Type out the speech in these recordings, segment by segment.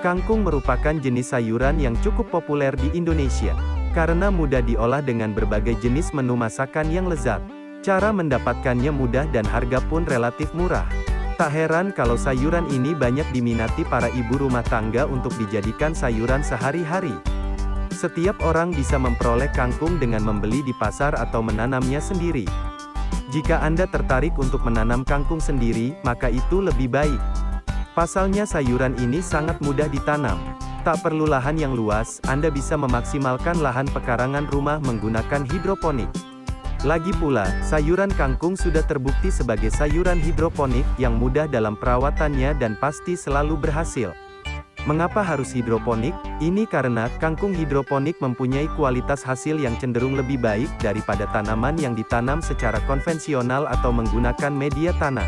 Kangkung merupakan jenis sayuran yang cukup populer di Indonesia. Karena mudah diolah dengan berbagai jenis menu masakan yang lezat. Cara mendapatkannya mudah dan harga pun relatif murah. Tak heran kalau sayuran ini banyak diminati para ibu rumah tangga untuk dijadikan sayuran sehari-hari. Setiap orang bisa memperoleh kangkung dengan membeli di pasar atau menanamnya sendiri. Jika Anda tertarik untuk menanam kangkung sendiri, maka itu lebih baik. Pasalnya sayuran ini sangat mudah ditanam. Tak perlu lahan yang luas, Anda bisa memaksimalkan lahan pekarangan rumah menggunakan hidroponik. Lagi pula, sayuran kangkung sudah terbukti sebagai sayuran hidroponik yang mudah dalam perawatannya dan pasti selalu berhasil. Mengapa harus hidroponik? Ini karena kangkung hidroponik mempunyai kualitas hasil yang cenderung lebih baik daripada tanaman yang ditanam secara konvensional atau menggunakan media tanah.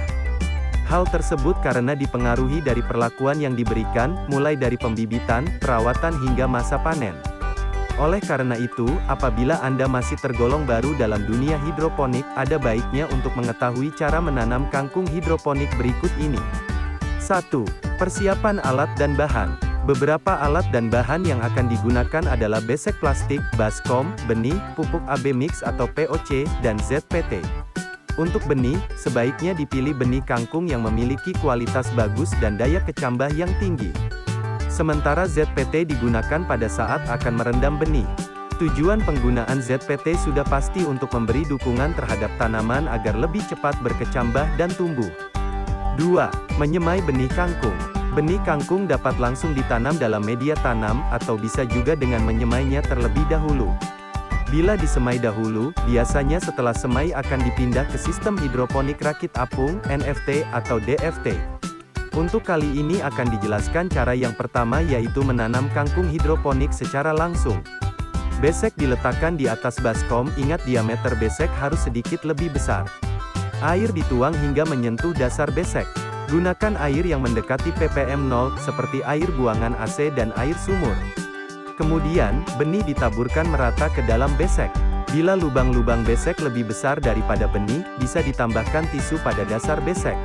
Hal tersebut karena dipengaruhi dari perlakuan yang diberikan, mulai dari pembibitan, perawatan hingga masa panen. Oleh karena itu, apabila Anda masih tergolong baru dalam dunia hidroponik, ada baiknya untuk mengetahui cara menanam kangkung hidroponik berikut ini. 1. Persiapan alat dan bahan. Beberapa alat dan bahan yang akan digunakan adalah besek plastik, baskom, benih, pupuk AB mix atau POC, dan ZPT. Untuk benih, sebaiknya dipilih benih kangkung yang memiliki kualitas bagus dan daya kecambah yang tinggi. Sementara ZPT digunakan pada saat akan merendam benih. Tujuan penggunaan ZPT sudah pasti untuk memberi dukungan terhadap tanaman agar lebih cepat berkecambah dan tumbuh. 2. Menyemai benih kangkung. Benih kangkung dapat langsung ditanam dalam media tanam, atau bisa juga dengan menyemainya terlebih dahulu. Bila disemai dahulu, biasanya setelah semai akan dipindah ke sistem hidroponik rakit apung, NFT, atau DFT. Untuk kali ini akan dijelaskan cara yang pertama yaitu menanam kangkung hidroponik secara langsung. Besek diletakkan di atas baskom, ingat diameter besek harus sedikit lebih besar. Air dituang hingga menyentuh dasar besek. Gunakan air yang mendekati ppm 0, seperti air buangan AC dan air sumur. Kemudian, benih ditaburkan merata ke dalam besek. Bila lubang-lubang besek lebih besar daripada benih, bisa ditambahkan tisu pada dasar besek.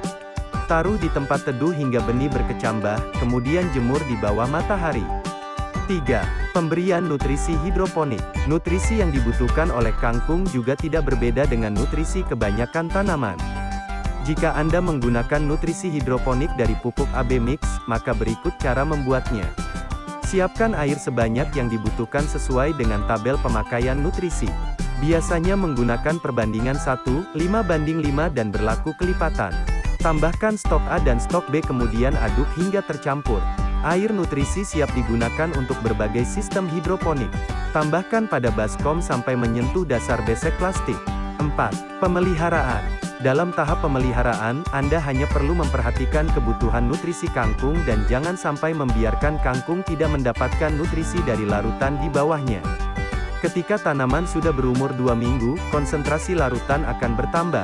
Taruh di tempat teduh hingga benih berkecambah, kemudian jemur di bawah matahari. 3. Pemberian nutrisi hidroponik. Nutrisi yang dibutuhkan oleh kangkung juga tidak berbeda dengan nutrisi kebanyakan tanaman. Jika Anda menggunakan nutrisi hidroponik dari pupuk AB mix, maka berikut cara membuatnya. Siapkan air sebanyak yang dibutuhkan sesuai dengan tabel pemakaian nutrisi. Biasanya menggunakan perbandingan 1:5 banding 5 dan berlaku kelipatan. Tambahkan stok A dan stok B kemudian aduk hingga tercampur. Air nutrisi siap digunakan untuk berbagai sistem hidroponik. Tambahkan pada baskom sampai menyentuh dasar besek plastik. 4. Pemeliharaan. Dalam tahap pemeliharaan, Anda hanya perlu memperhatikan kebutuhan nutrisi kangkung dan jangan sampai membiarkan kangkung tidak mendapatkan nutrisi dari larutan di bawahnya. Ketika tanaman sudah berumur 2 minggu, konsentrasi larutan akan bertambah.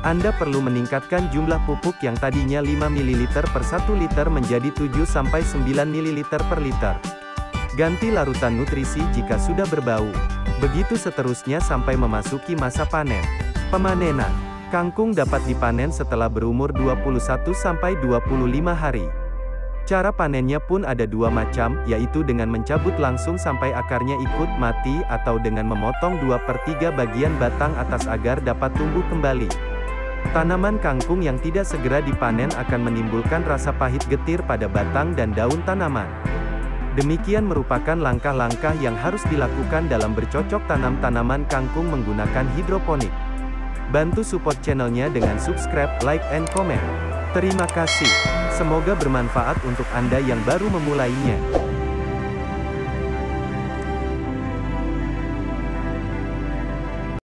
Anda perlu meningkatkan jumlah pupuk yang tadinya 5 ml per 1 liter menjadi 7-9 ml per liter. Ganti larutan nutrisi jika sudah berbau. Begitu seterusnya sampai memasuki masa panen. Pemanenan. Kangkung dapat dipanen setelah berumur 21-25 hari. Cara panennya pun ada dua macam, yaitu dengan mencabut langsung sampai akarnya ikut mati atau dengan memotong 2/3 bagian batang atas agar dapat tumbuh kembali. Tanaman kangkung yang tidak segera dipanen akan menimbulkan rasa pahit getir pada batang dan daun tanaman. Demikian merupakan langkah-langkah yang harus dilakukan dalam bercocok tanam tanaman kangkung menggunakan hidroponik. Bantu support channelnya dengan subscribe, like, and comment. Terima kasih. Semoga bermanfaat untuk Anda yang baru memulainya.